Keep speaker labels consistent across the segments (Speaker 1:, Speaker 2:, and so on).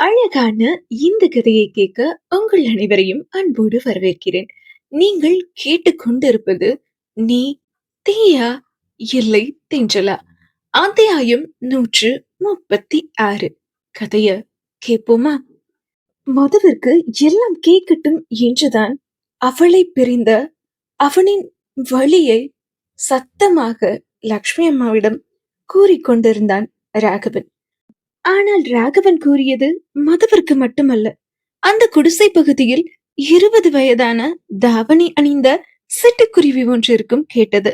Speaker 1: அழகான இந்த கதையை கேட்க உங்கள் அனைவரையும் அன்போடு வரவேற்கிறேன். நீங்கள் கேட்டுக்கொண்டிருப்பது நீ தீயா இல்லை தென்றலா? அத்தியாயம் 136. கதைய கேட்போமா? மதுவிற்கு எல்லாம் கேட்கட்டும் என்றுதான் அவளை பிரிந்த அவனின் வலியை சத்தமாக லக்ஷ்மி அம்மாவிடம் கூறிக்கொண்டிருந்தான் ராகவன். ஆனால் ராகவன் கூறியது மதுவிற்கு மட்டுமல்ல, அந்த குடிசை பகுதியில் 20 வயதான தாவணி அணிந்த சிட்டுக்குருவி ஒன்றிற்கும் கேட்டது.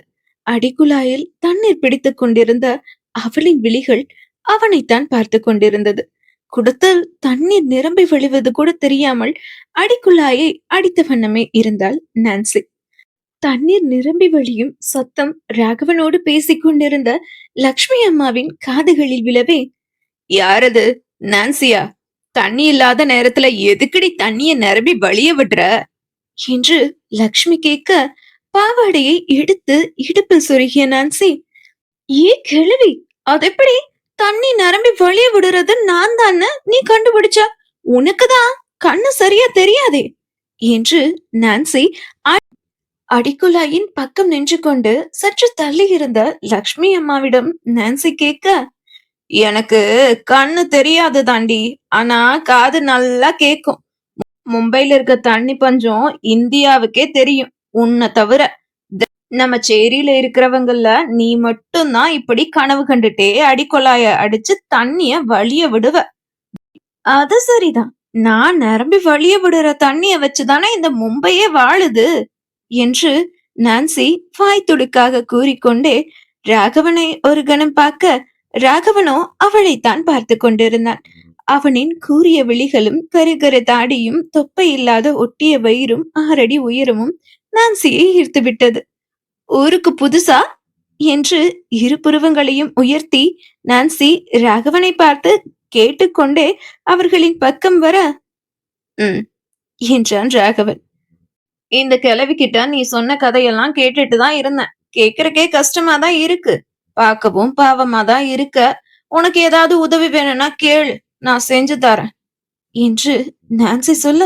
Speaker 1: அடிக்குழாயில் தண்ணீர் பிடித்துக் கொண்டிருந்த அவளின் விழிகள் அவனைத்தான் பார்த்து கொண்டிருந்தது. குடத்தில் தண்ணீர் நிரம்பி வழிவது கூட தெரியாமல் அடிக்குழாயை அடித்த வண்ணமே இருந்தாள் நான்சி. தண்ணீர் நிரம்பி வழியும் சத்தம் ராகவனோடு பேசிக் கொண்டிருந்த லக்ஷ்மி அம்மாவின் காதுகளில் விழவே, யாரது? நான்சியா? தண்ணி இல்லாத நேரத்துல எதுக்குடி தண்ணிய நிரம்பி வழிய விடுற என்று லக்ஷ்மி கேட்க, பாவாடையை எடுத்து இடுப்பில் சொருகிய நான்சி, ஏ கிழவி, அதெப்படி தண்ணி நிரம்பி வழிய விடுறது? நான் தானே நீ கண்டுபிடிச்சா? உனக்குதான் கண்ணு சரியா தெரியாதே என்று நான்சி அடிக்குழாயின் பக்கம் நின்று கொண்டு சற்று தள்ளி இருந்த லக்ஷ்மி அம்மாவிடம் நான்சி கேட்க, எனக்கு கண்ணு தெரியாது தாண்டி, ஆனா காது நல்லா கேக்கும். மும்பைல இருக்க தண்ணி பஞ்சம் இந்தியாவுக்கே தெரியும், உன்னை தவிர. நம்ம சேரியில இருக்கிறவங்கல்ல நீ மட்டும்தான் இப்படி கனவு கண்டுட்டே அடிக்கொள்ளாய அடிச்சு தண்ணிய வழிய விடுவ. அது சரிதான், நான் நிரம்பி வழிய விடுற தண்ணிய வச்சுதானே இந்த மும்பையே வாழுது என்று நான்சி வாய் துடுக்காக கூறிக்கொண்டே ராகவனை ஒரு கணம் பார்க்க, ராகவனோ அவளைத்தான் பார்த்து கொண்டிருந்தான். அவனின் கூரிய விழிகளும் கருகரு தாடியும் தொப்பை இல்லாத ஒட்டிய வயிறும் 6 அடி உயரமும் நான்சியை ஈர்த்து விட்டது. ஊருக்கு புதுசா என்று இரு புருவங்களையும் உயர்த்தி நான்சி ராகவனை பார்த்து கேட்டுக்கொண்டே அவர்களின் பக்கம் வர, என்றான் ராகவன். இந்த கிழவி கிட்ட நீ சொன்ன கதையெல்லாம் கேட்டுட்டுதான் இருந்தேன். கேக்குறக்கே கஷ்டமாதான் இருக்கு, பார்க்கவும் பாவமாதான் இருக்க. உனக்கு ஏதாவது உதவி வேணும்னா கேளு, நான் செஞ்சு தரேன் என்று நான்சி சொல்ல,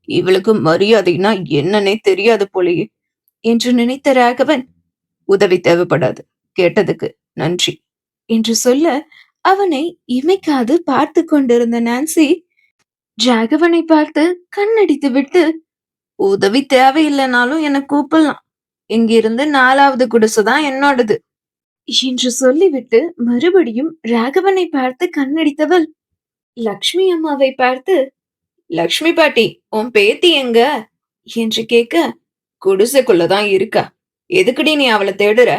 Speaker 1: இவளுக்கு மரியாதைனா என்னன்னே தெரியாது போலயே என்று நினைத்த ராகவன், உதவி தேவைப்படாது, கேட்டதுக்கு நன்றி என்று சொல்ல, அவனை இமைக்காது பார்த்து கொண்டிருந்த நான்சி ராகவனை பார்த்து கண்ணடித்து விட்டு, உதவி தேவையில்லைனாலும் என்ன கூப்பிடலாம், இங்கிருந்து 4வது குடிசைதான் என்னோடது என்று சொல்லிவிட்டு மறுபடியும் ராகவனை பார்த்து கண்ணடித்தவள் லக்ஷ்மி அம்மாவை பார்த்து, லக்ஷ்மி பாட்டி, உன் பேத்தி எங்க என்று கேட்க, குடிசைக்குள்ளதான் இருக்கா, எதுக்குடி நீ அவளை தேடுற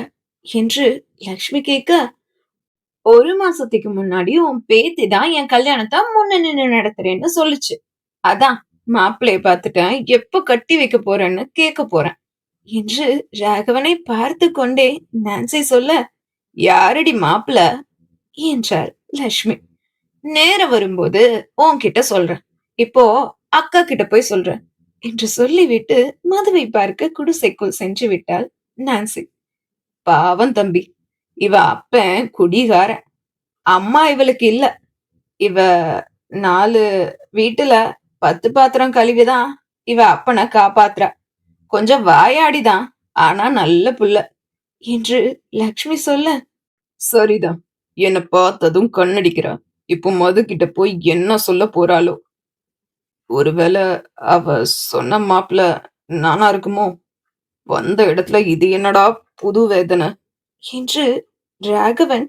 Speaker 1: என்று லக்ஷ்மி கேட்க, 1 மாசத்துக்கு முன்னாடி உன் பேத்தி தான் என் கல்யாணத்தை முன்ன நின்று நடத்துறேன்னு சொல்லுச்சு. அதான் மாப்பிள்ளைய பார்த்துட்டேன், எப்ப கட்டி வைக்க போறேன்னு கேட்க போறேன் என்று ராகவனை பார்த்து கொண்டே நான்சி சொல்ல, யாரடி மாப்பிள்ள என்றாள் லட்சுமி. நேரம் வரும்போது உன்கிட்ட சொல்றேன், இப்போ அக்கா கிட்ட போய் சொல்றேன் என்று சொல்லிவிட்டு மதுவை பார்க்க குடிசைக்குள் சென்று விட்டாள் நான்சி. பாவம் தம்பி, இவ அப்பன் குடிகாரன், அம்மா இவளுக்கு இல்ல. இவ 4 வீட்டுல 10 பாத்திரம் கழுவிதான் இவ அப்பனை காப்பாத்துறா. கொஞ்சம் வாயாடிதான், ஆனா நல்ல புள்ள என்று லக்ஷ்மி சொல்ல, சரிதான், என்ன பார்த்ததும் கண்ணடிக்கிறா. இப்போ மது கிட்ட போய் என்ன சொல்ல போறாளோ? ஒருவேளை அவ சொன்ன மாப்பிள்ள நானா இருக்குமோ? வந்த இடத்துல இது என்னடா புது வேதனை என்று ராகவன்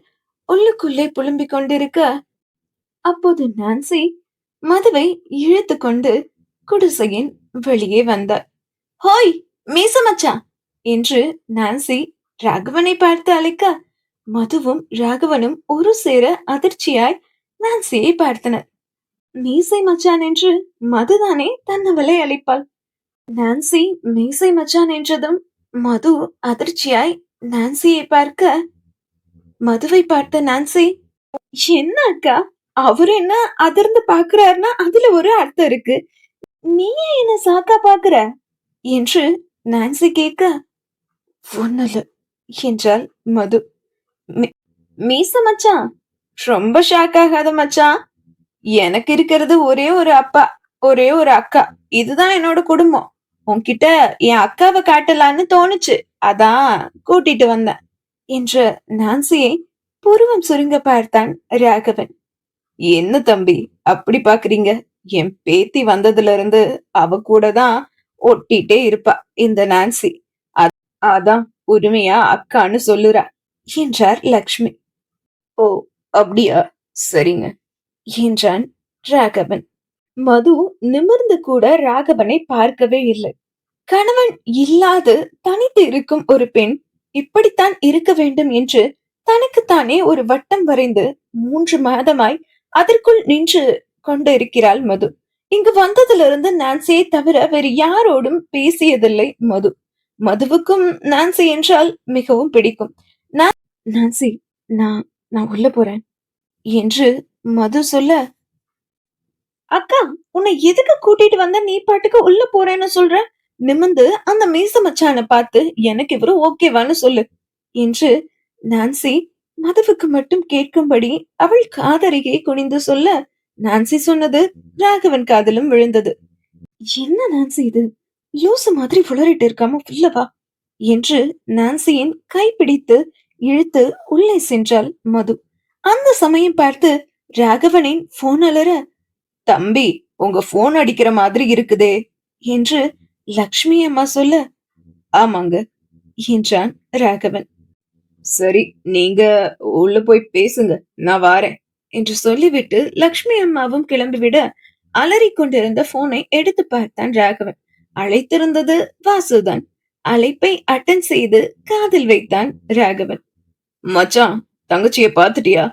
Speaker 1: உள்ளுக்குள்ளே புலம்பிக் கொண்டிருக்க, அப்போது நான்சி மதுவை இழுத்து கொண்டு குடிசையின் வெளியே வந்தார். ஹோய் மீச மச்சான் என்று நான்சி ராகவனை பார்த்து அழைக்க, மதுவும் ராகவனும் ஒரு சேர அதிர்ச்சியாய் நான்சியை பார்த்தனர். மீசை மச்சான் என்று மதுதானே தன்னவளை அழைப்பாள். நான்சி மீசை மச்சான் என்றதும் மது அதிர்ச்சியாய் நான்சியை பார்க்க, மதுவை பார்த்த நான்சி, என்ன அக்கா, அவரு என்ன அதிர்ந்து பாக்குறாருன்னா அதுல ஒரு அர்த்தம் இருக்கு, நீ என்ன சாக்கா பாக்குற என்று நான்சி கேட்க, ஒன்னல என்றாள் மது. மீச மச்சான், ரொம்ப ஷாக் ஆகாத மச்சான் எனக்கு இருக்கிறது ஒரே ஒரு அப்பா, ஒரே ஒரு அக்கா. இதுதான் என்னோட குடும்பம். உன்கிட்ட என் அக்காவ காட்டலான்னு தோணுச்சு. அதான் கூட்டிட்டு வந்தேன். என்ற நான்சியை புருவம் சுருங்க பார்த்தான் ராகவன். என்ன தம்பி அப்படி பாக்குறீங்க? என் பேத்தி வந்ததுல இருந்து அவ கூட தான் ஒட்டிட்டே இருப்பா இந்த நான்சி. அதான் உரிமையா அக்கான்னு சொல்லுறா என்றார் லக்ஷ்மி. ஓ, அப்படியா? சரிங்க என்றான் ராகவன். மது நிமிர்ந்து கூட ராகவனை பார்க்கவே இல்லை. கணவன் இல்லாது தனித்து இருக்கும் ஒரு பெண் இப்படித்தான் இருக்க வேண்டும் என்று தனக்குத்தானே ஒரு வட்டம் வரைந்து 3 மாதமாய் அதற்குள் நின்று கொண்டிருக்கிறாள் மது. இங்கு வந்ததிலிருந்து நான்சியை தவிர வேறு யாரோடும் பேசியதில்லை மது. மதுவுக்கும் நான்சி என்றால் மிகவும் பிடிக்கும். நான்சி, நான் நான் உள்ள போறேன் என்று மது சொல்ல, அக்கா, உன்னை எதுக்கு கூட்டிட்டு வந்த நீ பாட்டுக்கு உள்ள போறேன்னு சொல்ற? நிமிந்து அந்த மீச மச்சான பார்த்து எனக்கு இவரு ஓகேவான்னு சொல்லு என்று நான்சி மதுவுக்கு மட்டும் கேட்கும்படி அவள் காதருகே குனிந்து சொல்ல, நான்சி சொன்னது ராகவன் காதலும் விழுந்தது. என்ன நான்சி இது? லூசு மாதிரி உளறிட்டு இருக்காம உள்ள வா என்று நான்சியின் கைப்பிடித்து இழுத்து உள்ளே சென்றாள் மது. அந்த சமயம் பார்த்து ராகவனின் போன் அலற, தம்பி உங்க போன் அடிக்கிற மாதிரி இருக்குதே என்று லக்ஷ்மி அம்மா சொல்ல, ஆமாங்க என்றான் ராகவன். சரி, நீங்க உள்ள போய் பேசுங்க, நான் வாரேன் என்று சொல்லிவிட்டு லக்ஷ்மி அம்மாவும் கிளம்பிவிட அலறிக் கொண்டிருந்த போனை எடுத்து பார்த்தான் ராகவன். அழைத்திருந்தது வாசுதான். அழைப்பை அட்டன் செய்து காதில் வைத்தான் ராகவன். மச்சான், தங்கச்சிய பாத்துட்டியா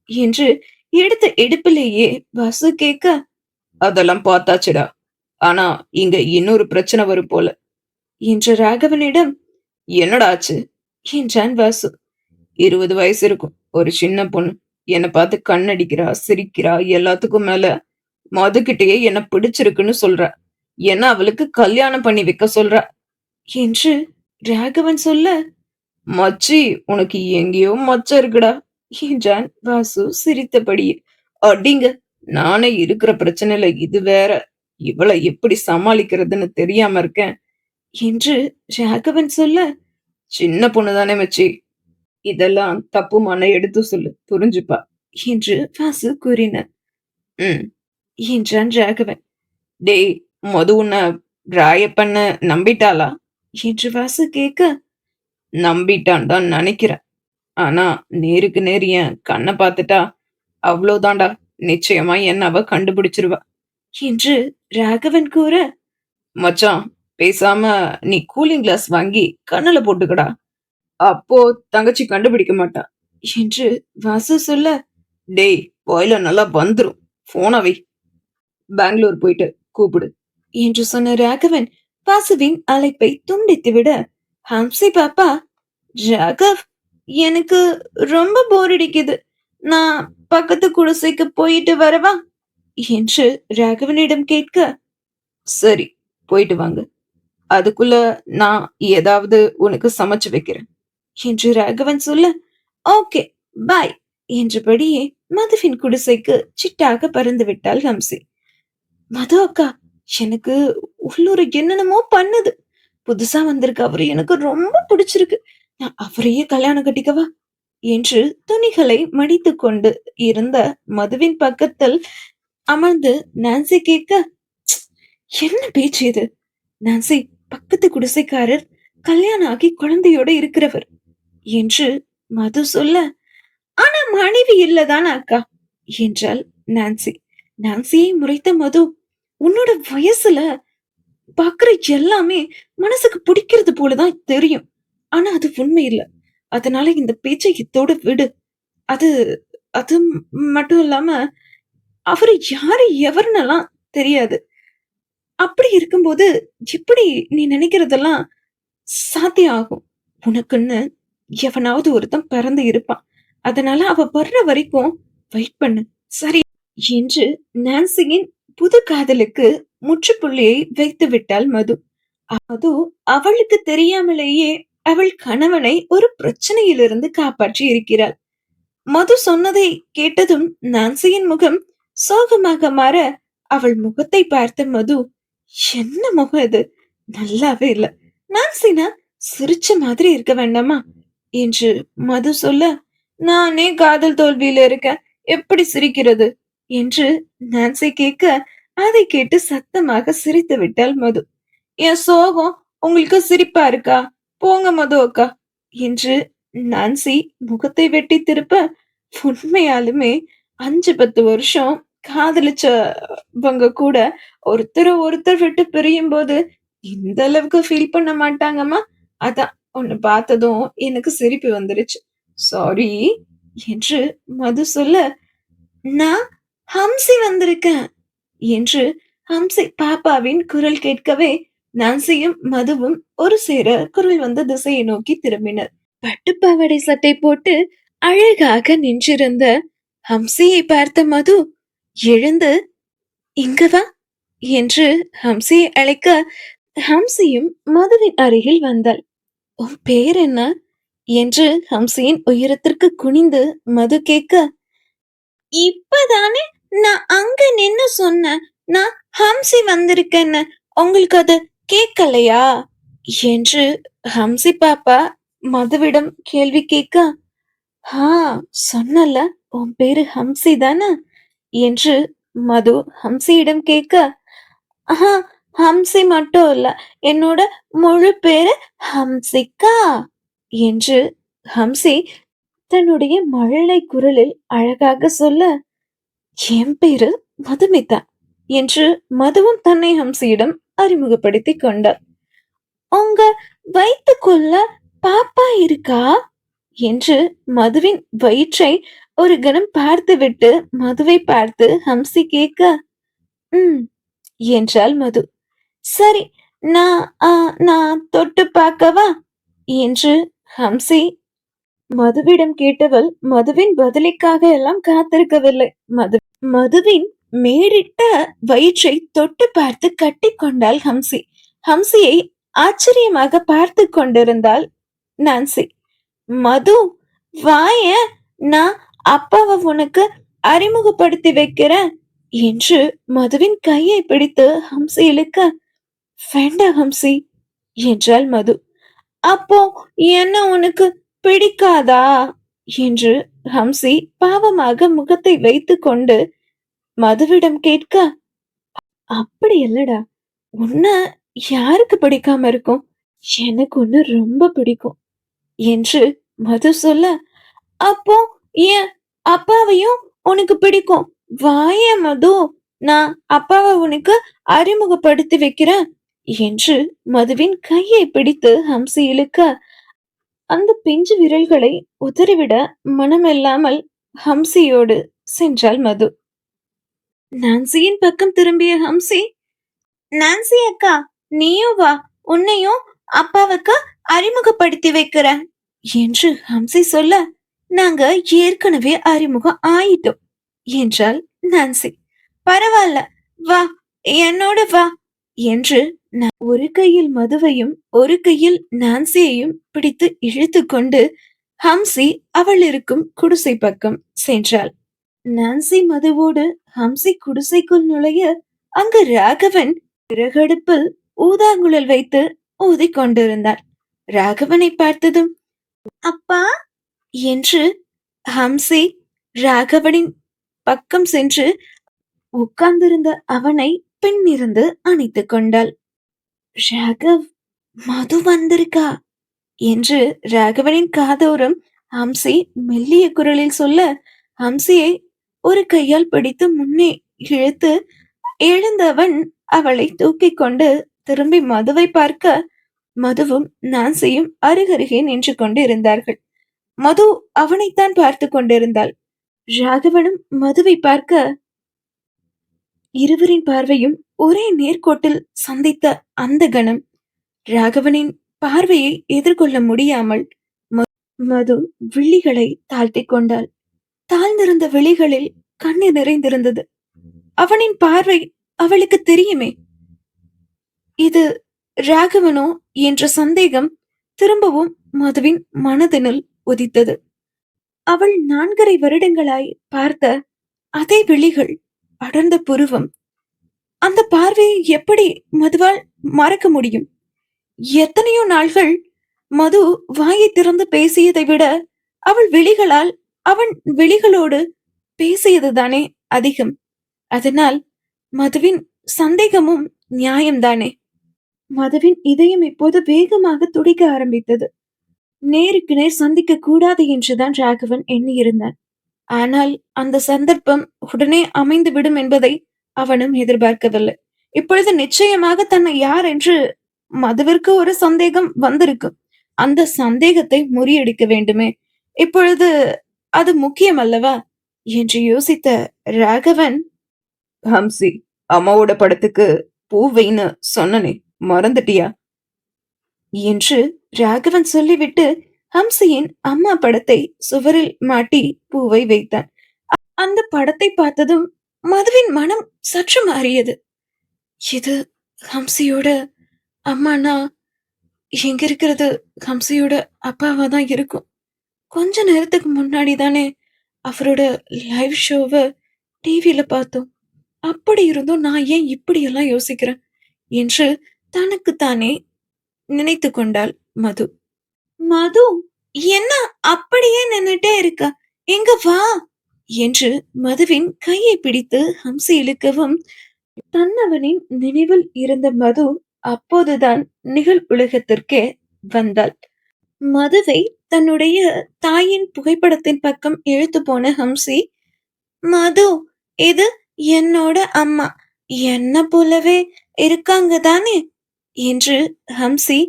Speaker 1: என்று எடுத்த எடுப்பிலேயே வாசு கேட்க, அதெல்லாம் பார்த்தாச்சுடா. ஆனா இங்க இன்னொரு பிரச்சனை வரும் போல என்ற ராகவனிடம், என்னடா ஆச்சு என்றான் வாசு. 20 வயசு இருக்கும், ஒரு சின்ன பொண்ணு என்ன பார்த்து கண்ணடிக்கிறா, சிரிக்கிறா. எல்லாத்துக்கும் மேல மதுகிட்டயே என்ன பிடிச்சிருக்குன்னு சொல்றா. என்ன அவளுக்கு கல்யாணம் பண்ணி வைக்க சொல்றா என்று ராகவன் சொல்ல, மச்சி உனக்கு எங்கேயோ மச்சம் இருக்குடா என்றான் வாசு சிரித்தபடியே. அடிங்க, நானே இருக்கிற பிரச்சனையில இது வேற. இவளை எப்படி சமாளிக்கிறதுன்னு தெரியாம இருக்கேன் என்று ராகவன் சொல்ல, சின்ன பொண்ணுதானே மச்சி, இதெல்லாம் தப்புமான எடுத்து சொல்லு, புரிஞ்சுப்பா என்று வாசு கூறினார். என்றான் ராகவன். டேய், மது உன்னை ராய பண்ண நம்பிட்டாளா என்று வாசு கேட்க, நம்பிட்டான் தான் நினைக்கிறேன். ஆனா நேருக்கு நேர் என் கண்ணை பார்த்துட்டா அவ்வளவுதான்டா, நிச்சயமா என்ன அவ கண்டுபிடிச்சிருவா என்று ராகவன் கூற, மச்சான் பேசாம நீ கூலிங் கிளாஸ் வாங்கி கண்ணுல போட்டுக்கடா, அப்போ தங்கச்சி கண்டுபிடிக்க மாட்டா என்று வாசு சொல்ல, டேய் வாயில நல்லா வந்துரும், போனவை பெங்களூர் போயிட்டு கூப்பிடு என்று சொன்ன ராகவன் வாசுவின் அழைப்பை துண்டித்துவிட, ஹம்சி பாப்பா, ராகவ், எனக்கு ரொம்ப போர் அடிக்குது, நான் பக்கத்து குடிசைக்கு போயிட்டு வரவா என்று ராகவனிடம் கேட்க, சரி போயிட்டு வாங்க, அதுக்குள்ள நான் ஏதாவது உனக்கு சமைச்சு வைக்கிறேன் என்று ராகவன் சொல்ல, ஓகே பாய் என்றபடியே மதுவின் குடிசைக்கு சிட்டாக பறந்து விட்டாள் ஹம்சி. மது அக்கா, எனக்கு உள்ளூர் என்னென்னமோ பண்ணுது. புதுசா வந்திருக்க அவரு எனக்கு ரொம்ப பிடிச்சிருக்கு, நான் அவரையே கல்யாணம் கட்டிக்கவா என்று துணிகளை மடித்து கொண்டு இருந்த மதுவின் பக்கத்தில் அமர்ந்து நான்சி கேட்க, என்ன பேச்சு இது? நான்சி, பக்கத்து குடிசைக்காரர் கல்யாணம் ஆகி குழந்தையோட இருக்கிறவர் என்று மது சொல்ல, ஆனா மனைவி இல்லதான அக்கா என்றாள் நான்சி. நான்சியை முறைத்த மது, உன்னோட வயசுல பாக்குற எல்லாமே மனசுக்கு பிடிக்கிறது போலதான் தெரியும், ஆனா அது உண்மை இல்ல. அதனால இந்த பேச்சை இத்தோட விடு. அது அது மட்டும் இல்லாம அவரு யாரு எவருன்னெல்லாம் தெரியாது. அப்படி இருக்கும்போது எப்படி நீ நினைக்கிறதெல்லாம் சாத்தியம் ஆகும்? உனக்குன்னு எவனாவது ஒருத்தன் பிறந்து இருப்பான். அதனால அவ வர்ற வரைக்கும் வெயிட் பண்ணு, சரி என்று நான்சியின் புது காதலுக்கு முற்றுப்புள்ளியை வைத்து விட்டாள் மது. மது அவளுக்கு தெரியாமலேயே அவள் கணவனை ஒரு பிரச்சனையிலிருந்து காப்பாற்றி இருக்கிறாள். மது சொன்னதை கேட்டதும் நான்சியின் முகம் சோகமாக மாற அவள் முகத்தை பார்த்த மது, என்ன முகம் இது, நல்லாவே இல்ல. நான்சினா சிரிச்ச மாதிரி இருக்க வேண்டாமா என்று மது சொல்ல, நானே காதல் தோல்வியில இருக்கேன், எப்படி சிரிக்கிறது என்று நான்சி கேட்க, அதை கேட்டு சத்தமாக சிரித்து விட்டாள் மது. என் சோகம் உங்களுக்கு சிரிப்பா இருக்கா, போங்க மது அக்கா என்று நான்சி முகத்தை வெட்டி திருப்ப, உண்மையாலுமே 5-10 வருஷம் காதலிச்சவங்க கூட ஒருத்தர ஒருத்தர் விட்டு பிரியும் போது இந்த அளவுக்கு ஃபீல் பண்ண மாட்டாங்கம்மா. அதான் உன்னை பார்த்ததும் எனக்கு சிரிப்பு வந்துருச்சு. சாரி என்று மது சொல்ல, நான் ஹம்சி வந்திருக்கேன் என்று ஹம்சி பாப்பாவின் குரல் கேட்கவே நான்சியும் மதுவும் ஒரு சேர குரல் வந்த திசையை நோக்கி திரும்பினர். பட்டுப்பாவாடை சட்டை போட்டு அழகாக நின்றிருந்த ஹம்சியை பார்த்த மது எழுந்து, இங்க வா என்று ஹம்சியை அழைக்க, ஹம்சியும் மதுவின் அருகில் வந்தாள். உன் பேர் என்ன என்று ஹம்சியின் உயரத்திற்கு குனிந்து மது கேட்க, இப்பதானே நான் அங்க நின்னு சொன்னேன், நான் ஹம்சி வந்திருக்கேன்னு, உங்களுக்கு அது கேட்கலையா என்று ஹம்சி பாப்பா மதுவிடம் கேள்வி கேட்க, ஆ சொன்னல உன் பேரு ஹம்சி தானே என்று மது ஹம்சியிடம் கேட்க, ஆஹா ஹம்சி மட்டும் இல்ல, என்னோட முழு பேரு ஹம்சிகா என்று ஹம்சி தன்னுடைய மழலை குரலில் அழகாக சொல்ல, என் பேரு மதுமிதா என்று மதுவும் தன்னை ஹம்சியிடம் அறிமுகப்படுத்திக் கொண்டார். உங்க வயித்துக்குள்ள பாப்பா இருக்கா என்று மதுவின் வயிற்றை ஒரு கணம் பார்த்துவிட்டு மதுவை பார்த்து ஹம்சி கேட்க, என்றாள் மது. சரி, நான் நான் தொட்டு பார்க்கவா என்று ஹம்சி மதுவிடம் கேட்டவள் மதுவின் பதிலுக்காக எல்லாம் காத்திருக்கவில்லை. மதுவின் மேடிட்ட வயிற்றை தொட்டு பார்த்து கட்டிக்கொண்டாள் ஹம்சி. ஹம்சியை ஆச்சரியமாக பார்த்து கொண்டிருந்தாள் நான்சி. மது வாய, நான் அப்பாவை உனக்கு அறிமுகப்படுத்தி வைக்கிறேன் என்று மதுவின் கையை பிடித்து ஹம்சி இழுக்க, வேண்டாம் ஹம்சி என்றாள் மது. அப்போ என்ன உனக்கு பிடிக்காதா என்று ஹம்சி பாவமாக முகத்தை வைத்துக் கொண்டு மதுவிடம் கேட்க, அப்படி இல்லடா, உன்ன யாருக்கு பிடிக்காம இருக்கும், எனக்கு ஒண்ணு ரொம்ப பிடிக்கும் என்று மது சொல்ல, அப்போ ஏன் அப்பாவையும் உனக்கு பிடிக்கும், வாய மது, நான் அப்பாவை உனக்கு அறிமுகப்படுத்தி வைக்கிறேன் என்று மதுவின் கையை பிடித்து ஹம்சி இழுக்க, அந்த பிஞ்சு விரல்களை உதறிவிட மனமில்லாமல் ஹம்சியோடு சென்றாள் மது. நான்சியின் பக்கம் திரும்பிய ஹம்சி, நான்சி அக்கா நீயும் வா, உன்னையும் அப்பாவுக்கு அறிமுகப்படுத்தி வைக்கிறேன் என்று ஹம்சி சொல்ல, நாங்க ஏற்கனவே அறிமுகம் ஆயிட்டோம் என்றாள் நான்சி. பரவாயில்ல வா, என்னோட வா என்று ஒரு கையில் மதுவையும் ஒரு கையில் நான்சியையும் பிடித்து இழுத்து கொண்டு ஹம்சி அவள் இருக்கும் குடிசை பக்கம் சென்றாள். நான்சி மதுவோடு ஹம்சி குடிசைக்குள் நுழைய, அங்கு ராகவன் விறகடுப்பில் ஊதாங்குழல் வைத்து ஊதிக் கொண்டிருந்தாள். ராகவனை பார்த்ததும், அப்பா என்று ஹம்சி ராகவனின் பக்கம் சென்று உட்கார்ந்திருந்த அவனை பின்னிருந்து அணைத்துக் கொண்டாள். ராகவ், மது வந்திருக்கா என்று ராகவனின் காதோரம் ஹம்சி மெல்லிய குரலில் சொல்ல, ஹம்சியை ஒரு கையால் பிடித்து முன்னே இழுத்து எழுந்தவன் அவளை தூக்கிக் கொண்டு திரும்பி மதுவை பார்க்க, மதுவும் நான்சியும் அருகருகே நின்று கொண்டு இருந்தார்கள். மது அவனைத்தான் பார்த்து கொண்டிருந்தாள். ராகவனும் மதுவை பார்க்க, இருவரின் பார்வையும் ஒரே நேர்கோட்டில் சந்தித்த அந்த கணம் ராகவனின் பார்வையை எதிர்கொள்ள முடியாமல் மது விழிகளை தாழ்த்தி கொண்டாள். தாழ்ந்திருந்த விழிகளில் கண்ணீர் நிறைந்திருந்தது. அவனின் பார்வை அவளுக்கு தெரியுமே. இது ராகவனோ என்ற சந்தேகம் திரும்பவும் மதுவின் மனதினுள் உதித்தது. அவள் 4.5 வருடங்களாய் பார்த்த அதே விழிகள் அடர்ந்த புருவம், அந்த பார்வையை எப்படி மதுவால் மறக்க முடியும்? எத்தனையோ நாள்கள் மது வாயை திறந்து பேசியதை விட அவள் விழிகளால் அவன் விழிகளோடு பேசியதுதானே அதிகம். அதனால் மதுவின் சந்தேகமும் நியாயம்தானே. மதுவின் இதயம் இப்போது வேகமாக துடிக்க ஆரம்பித்தது. நேருக்கு நேர் சந்திக்க கூடாது என்றுதான் ராகவன் எண்ணியிருந்தான். ஆனால் அந்த சந்தர்ப்பம் உடனே அமைந்து விடும் என்பதை அவனும் எதிர்பார்க்கவில்லை. இப்பொழுது நிச்சயமாக தன்னை யார் என்று மதுவிற்கு ஒரு சந்தேகம் வந்திருக்கும். அந்த சந்தேகத்தை முறியடிக்க வேண்டுமே. இப்பொழுது அது முக்கியம் அல்லவா என்று யோசித்த ராகவன், ஹம்சி, அம்மாவோட படத்துக்கு பூ வைன்னு சொன்னனே, மறந்துட்டியா என்று ராகவன் சொல்லிவிட்டு ஹம்சியின் அம்மா படத்தை சுவரில் மாட்டி பூவை வைத்தான். அந்த படத்தை பார்த்ததும் மதுவின் மனம் சற்று மாறியது. இது ஹம்சியோட அம்மானா எங்க இருக்கிறது ஹம்சியோட அப்பாவா தான் இருக்கும். கொஞ்ச நேரத்துக்கு முன்னாடி தானே அவரோட லைவ் ஷோவை டிவியில பார்த்தோம். அப்படி இருந்தும் நான் ஏன் இப்படியெல்லாம் யோசிக்கிறேன் என்று தனக்குத்தானே நினைத்து கொண்டாள் மது. மது, என்ன அப்படியே நின்னுட்டே இருக்க? எங்க வா என்று மதுவின் கையை பிடித்து ஹம்சி இழுக்கவும், தன்னவனின் நினைவில் இருந்த மது அப்போதுதான் நிகழ் உலகத்திற்கே வந்தாள். மதுவை தன்னுடைய தாயின் புகைப்படத்தின் பக்கம் இழுத்து போன ஹம்சி, மது, இது என்னோட அம்மா, என்ன போலவே இருக்காங்க தானே என்று ஹம்சி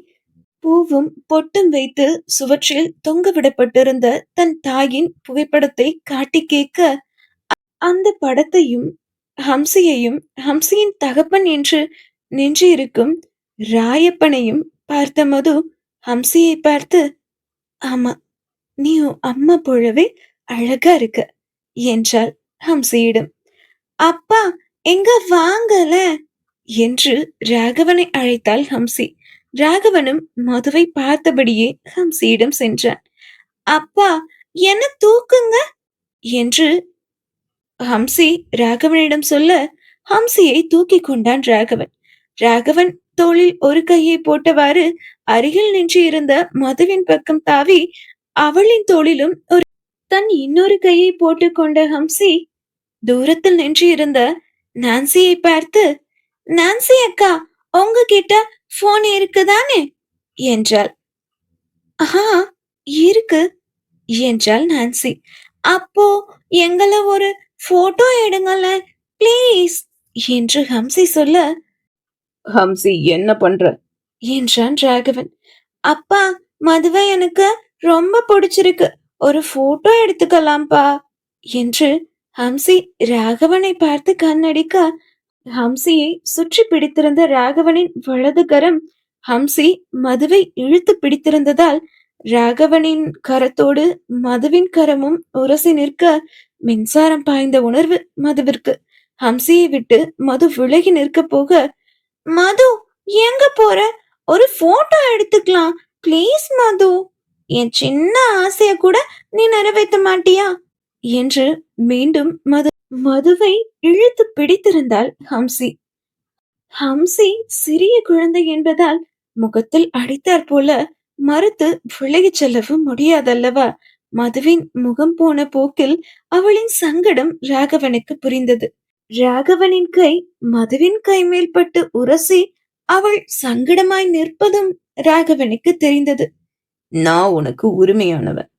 Speaker 1: பூவும் பொட்டும் வைத்து சுவற்றில் தொங்கவிடப்பட்டிருந்த தன் தாயின் புகைப்படத்தை காட்டி கேட்க, அந்த படத்தையும் ஹம்சியையும் ஹம்சியின் தகப்பன் என்று நின்றிருக்கும் ராயப்பனையும் பார்த்த மது ஹம்சியை பார்த்து, ஆமா, நீ உன் அம்மா போலவே அழகா இருக்க என்றாள் ஹம்சியிடம். அப்பா, எங்க வாங்கல என்று ராகவனை அழைத்தாள் ஹம்சி. ராகவனும் மதுவை பார்த்தபடியே ஹம்சியிடம் சென்றான். அப்பா, என்ன தூக்குங்க என்று ஹம்சி ராகவனிடம் சொல்ல, ஹம்சியை தூக்கி கொண்டான் ராகவன். ராகவன் தோளில் ஒரு கையை போட்டவாறு அருகில் நின்று இருந்த மதுவின் பக்கம் தாவி அவளின் தோளிலும் தன் இன்னொரு கையை போட்டுக் கொண்ட ஹம்சி தூரத்தில் நின்று இருந்த நான்சியை பார்த்து, நான்சி அக்கா, உங்ககிட்ட போன் இருக்குதானே என்றாள். ஆஹா, இருக்கு என்றாள் நான்சி. அப்போ எங்களை ஒரு போட்டோ எடுங்கல ப்ளீஸ் என்று ஹம்சி சொல்ல, ஹம்சி என்ன பண்ற என்றான் ராகவன். அப்பா, மதுவை எனக்கு ரொம்ப பிடிச்சிருக்கு, ஒரு போட்டோ எடுத்துக்கலாம்பா என்று ஹம்சி ராகவனை பார்த்து கண்ணடிக்க, ஹம்சியை சுற்றி பிடித்திருந்த ராகவனின் வலது கரம் ஹம்சி மதுவை இழுத்து பிடித்திருந்ததால் ராகவனின் கரத்தோடு மதுவின் கரமும் உரசி நிற்க மின்சாரம் பாய்ந்த உணர்வு மதுவிற்கு. ஹம்சியை விட்டு மது விலகி நிற்க போக, மது, எங்க போற? ஒரு போட்டோ எடுத்துக்கலாம் ப்ளீஸ் மது, என் சின்ன ஆசைய கூட நீ நிறைவேற்ற மாட்டியா என்று மீண்டும் மதுவை இழுத்து பிடித்திருந்தாள் ஹம்சி. ஹம்சி சிறிய குழந்தை என்பதால் முகத்தில் அடித்தாற் போல மறுத்து விலகிச் செல்லவும் முடியாதல்லவா. மதுவின் முகம் போன போக்கில் அவளின் சங்கடம் ராகவனுக்கு புரிந்தது. ராகவனின் கை மதுவின் கை மேல் பட்டு உரசி அவள் சங்கடமாய் நிற்பதும் ராகவனுக்கு தெரிந்தது. நான் உனக்கு உரிமையானவன்,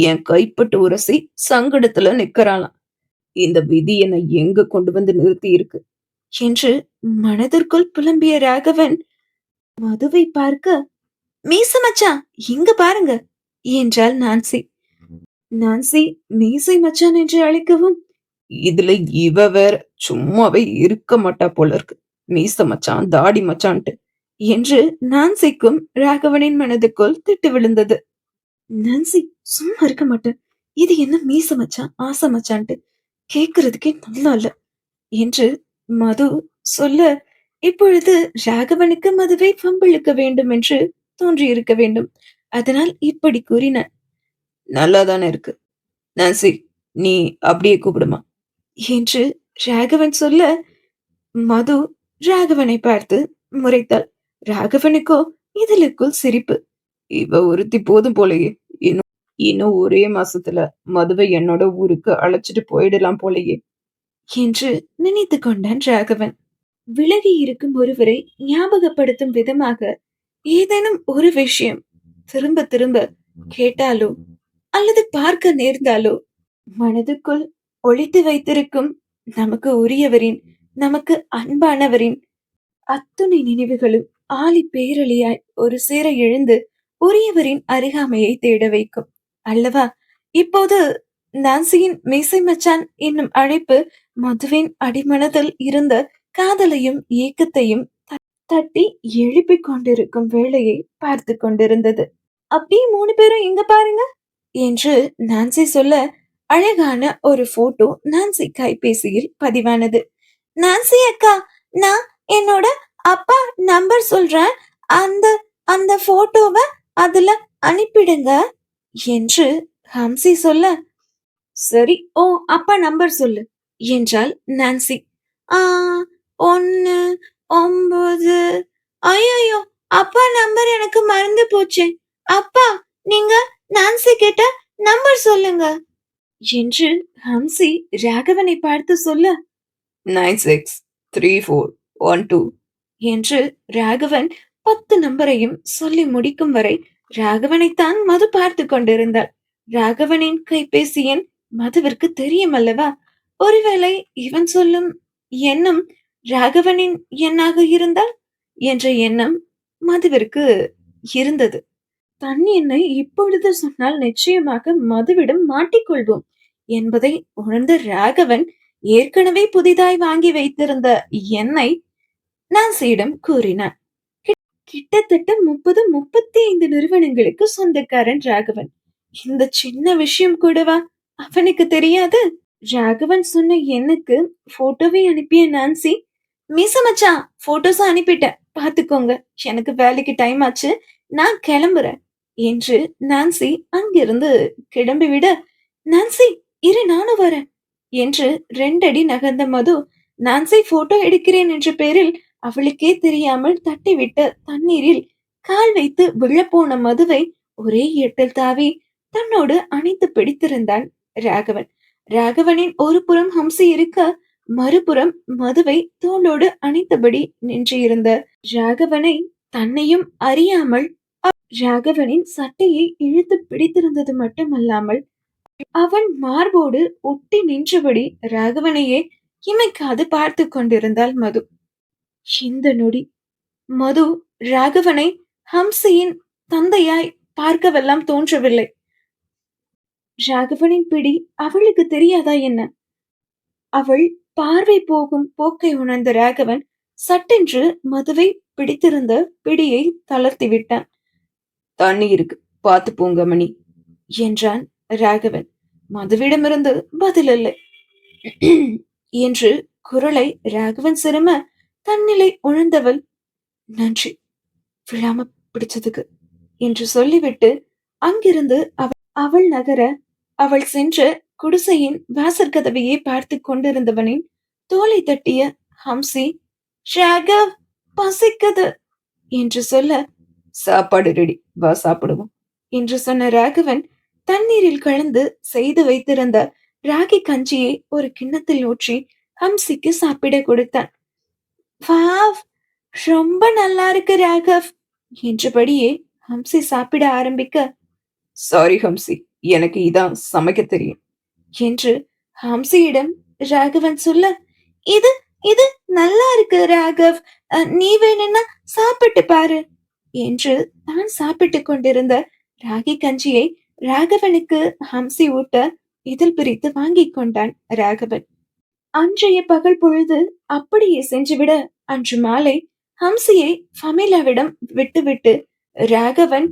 Speaker 1: என் கைப்பட்டு உரசி சங்கடத்துல நிக்கறாளாம், இந்த விதி என்னை எங்க கொண்டு வந்து நிறுத்தி இருக்கு என்று மனதிற்குள் புலம்பிய ராகவன் மதுவை பார்க்க, மீச மச்சான், இங்க பாருங்க என்றாள் நான்சி. நான்சி மீசை மச்சான் என்று அழைக்கவும், இதுல இவ வேற சும்மாவே இருக்க மாட்டா போல இருக்கு, மீச மச்சான் தாடி மச்சான்ட்டு என்று நான்சிக்கும் ராகவனின் மனதுக்குள் திட்டு விழுந்தது. நான்சி, சும்மா இருக்க மாட்டேன், இது என்ன மீச மச்சான் ஆசை மச்சான்ட்டு கேக்குறதுக்கே நல்லா இல்ல என்று மது சொல்ல, இப்பொழுது ராகவனுக்கு மதுவை வம்பிழுக்க வேண்டும் என்று தோன்றியிருக்க வேண்டும். அதனால் இப்படி கூறினான். நல்லாதானே இருக்கு நான்சி, நீ அப்படியே கூப்பிடுமா என்று ராகவன் சொல்ல, மது ராகவனை பார்த்து முறைத்தாள். ராகவனுக்கோ இதழுக்குள் சிரிப்பு. இவ ஒருத்தி போதும் போலயே. இன்னும் இன்னும் ஒரே மாசத்துல மதுவை என்னோட ஊருக்கு அழைச்சிட்டு போயிடலாம் போலயே என்று நினைத்துக் கொண்டான் ராகவன். விலகி இருக்கும் ஒருவரை ஞாபகப்படுத்தும் விதமாக ஏதேனும் ஒரு விஷயம் திரும்ப திரும்ப கேட்டாலோ அல்லது பார்க்க நேர்ந்தாலோ மனதுக்குள் ஒளித்து வைத்திருக்கும் நமக்கு உரியவரின், நமக்கு அன்பானவரின் அத்துணை நினைவுகளும் ஆழி பேரழியாய் ஒரு சேர எழுந்து உரியவரின் அருகாமையை தேட வைக்கும் அல்லவா? இப்போது நான்சியின் மீசை மச்சான் என்னும் அழைப்பு மதுவின் அடிமனதில் இருந்த காதலையும் ஏக்கத்தையும் தட்டி எழுப்பிக் கொண்டிருக்கும் வேளையை பார்த்து கொண்டிருந்தது. அப்படியே 3 பேரும் இங்க பாருங்க என்று நான்சி சொல்ல, அழகான ஒரு போட்டோ நான்சி கைபேசியில் பதிவானது. நான்சி அக்கா, நான் என்னோட அப்பா நம்பர் சொல்றேன். அந்த அந்த போட்டோவை அதுல அனுப்பிடுங்க என்று ஹம்சி சொல்ல, சரி, ஓ அப்பா நம்பர் சொல்லு என்றாள் நான்சி. ஆ 1 9. ஐயோ, அப்பா நம்பர் எனக்கு மறந்து போச்சு. அப்பா, நீங்க நான்சி கிட்ட நம்பர் சொல்லுங்க என்று ஹம்சி ராகவனை பார்த்து சொல்ல, 963412 என்று ராகவன் 10 நம்பரையும் சொல்லி முடிக்கும் வரை ராகவனைத்தான் மது பார்த்து கொண்டிருந்தாள். ராகவனின் கைபேசி எண் மதுவிற்கு தெரியும் அல்லவா? ஒருவேளை இவன் சொல்லும் எண்ணம் ராகவனின் எண்ணாக இருந்தால் என்ற எண்ணம் மதுவிற்கு இருந்தது. தன் எண்ணை இப்பொழுது சொன்னால் நிச்சயமாக மதுவிடம் மாட்டிக்கொள்வோம் என்பதை உணர்ந்த ராகவன் ஏற்கனவே புதிதாய் வாங்கி வைத்திருந்த எண்ணை நான்சியிடம் கூறினான். கிட்டத்தட்ட 30-35 நிறுவனங்களுக்கு சொந்தக்காரன் ராகவன். இந்த சின்ன விஷயம் கூடவா அவனுக்கு தெரியாது? ராகவன் சொன்ன எண்ணுக்கு போட்டோவை அனுப்பிய நான்சி, மீச மச்சான் போட்டோஸ் அனுப்பிட்டேன், பாத்துக்கோங்க, எனக்கு வேலைக்கு டைம் ஆச்சு, நான் கிளம்புறேன் என்று நான்சி அங்கிருந்து கிளம்பிவிட, நான்சி இரு நானும் வரேன் என்று 2 அடி நகர்ந்த மது, நான்சி போட்டோ எடுக்கிறேன் என்ற பேரில் அவளுக்கே தெரியாமல் தட்டிவிட்ட தண்ணீரில் கால் வைத்து விழப்போன மதுவை ஒரே எட்டில் தாவி தன்னோடு அணைத்து பிடித்திருந்தான் ராகவன். ராகவனின் ஒரு புறம் ஹம்சி இருக்க, மறுபுறம் மதுவை தோளோடு அணைத்தபடி நின்றிருந்த ராகவனை தன்னையும் அறியாமல் ராகவனின் சட்டையை இழுத்து பிடித்திருந்தது மட்டுமல்லாமல் அவன் மார்போடு ஒட்டி நின்றபடி ராகவனையே இமைக்காது பார்த்து கொண்டிருந்தாள் மது. இந்த நொடி மது ராகவனை ஹம்சியின் தந்தையாய் பார்க்கவெல்லாம் தோன்றவில்லை. ராகவனின் பிடி அவளுக்கு தெரியாதா என்ன? அவள் பார்வை போகும் போக்கை உணர்ந்த ராகவன் சட்டென்று மதுவை பிடித்திருந்த பிடியை தளர்த்தி விட்டான். தண்ணி இருக்கு, பார்த்து போங்க மணி என்றான் ராகவன். மதுவிடமிருந்து பதில் இல்லை என்று குரலை ராகவன் சிரம தன்னிலை உணர்ந்தவள், நன்றி விழாம பிடிச்சதுக்கு என்று சொல்லிவிட்டு அங்கிருந்து அவள் நகர, அவள் சென்ற குடிசையின் வாசற்கதவையே பார்த்து கொண்டிருந்தவனின் தோலை தட்டிய ஹம்சி, ராகவ் பசிக்குது என்று சொல்ல, சாப்பாடு ரெடி, வா சாப்பிடுவோம் என்று சொன்ன ராகவன் தண்ணீரில் கலந்து செய்து வைத்திருந்த ராகி கஞ்சியை ஒரு கிண்ணத்தில் ஊற்றி ஹம்சிக்கு சாப்பிட கொடுத்தான். வாவ், ரொம்ப நல்லா இருக்கு ராகவ் என்றபடியே ஹம்சி சாப்பிட ஆரம்பிக்க, சாரி ஹம்சி, எனக்கு இதான் சமைக்க தெரியும் என்று ஹம்சியிடம் ராகவன் சொல்ல, இது இது நல்லா இருக்கு ராகவ், நீ வேணும்னா சாப்பிட்டு பாரு என்று தான் சாப்பிட்டு கொண்டிருந்த ராகி கஞ்சியை ராகவனுக்கு ஹம்சி ஊட்ட இதில் பிரித்து வாங்கிக் கொண்டான் ராகவன். அன்றைய பகல் பொழுது அப்படியே சென்றுவிட, அன்று மாலை ஹம்சியை ஃபமிலாவிடம் விட்டுவிட்டு ராகவன்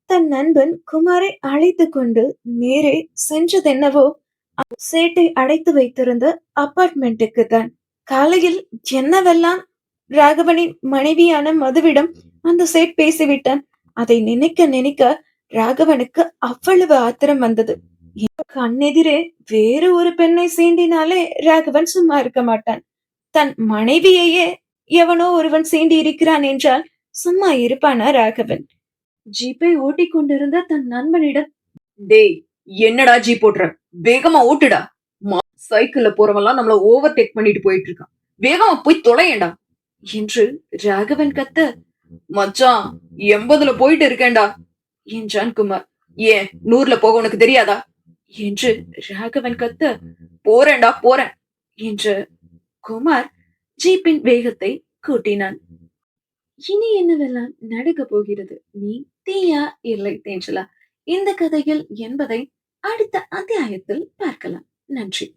Speaker 1: தன் நண்பன் குமாரை அழைத்து கொண்டு நேரே சென்றதென்னவோ சேட்டை அடைத்து வைத்திருந்த அபார்ட்மெண்ட்டுக்கு தான். காலையில் என்னவெல்லாம் ராகவனின் மனைவியான மதுவிடம் அந்த சேட் பேசிவிட்டான். அதை நினைக்க நினைக்க ராகவனுக்கு அவ்வளவு ஆத்திரம் வந்தது. கண்ணெதிரே வேறு ஒரு பெண்ணை சீண்டினாலே ராகவன் சும்மா இருக்க மாட்டான். தன் மனைவியையே எவனோ ஒருவன் சீண்டி இருக்கிறான் என்றால் சும்மா இருப்பானா ராகவன்? ஜீப்பை ஓட்டிக் கொண்டிருந்த தன் நண்பனிடம், டேய், என்னடா ஜீப் ஓட்டுற? வேகமா ஓட்டுடா. சைக்கிள்ல போறவன்லாம் நம்மள ஓவர்டேக் பண்ணிட்டு போயிட்டு இருக்கான். வேகமா போய் தொலையேண்டா என்று ராகவன் கத்த, மச்சான் 80ல போயிட்டு இருக்கேன்டா என்றான் குமார். ஏன் 100ல போக உனக்கு தெரியாதா என்று ராகவன் கத்த, போறேன்டா போறேன் என்று குமார் ஜீப்பின் வேகத்தை கூட்டினான். இனி என்னவெல்லாம் நடக்கப் போகிறது? நீ தீயா இல்லை தேஞ்சலா இந்த கதையில் என்பதை அடுத்த அத்தியாயத்தில் பார்க்கலாம். நன்றி.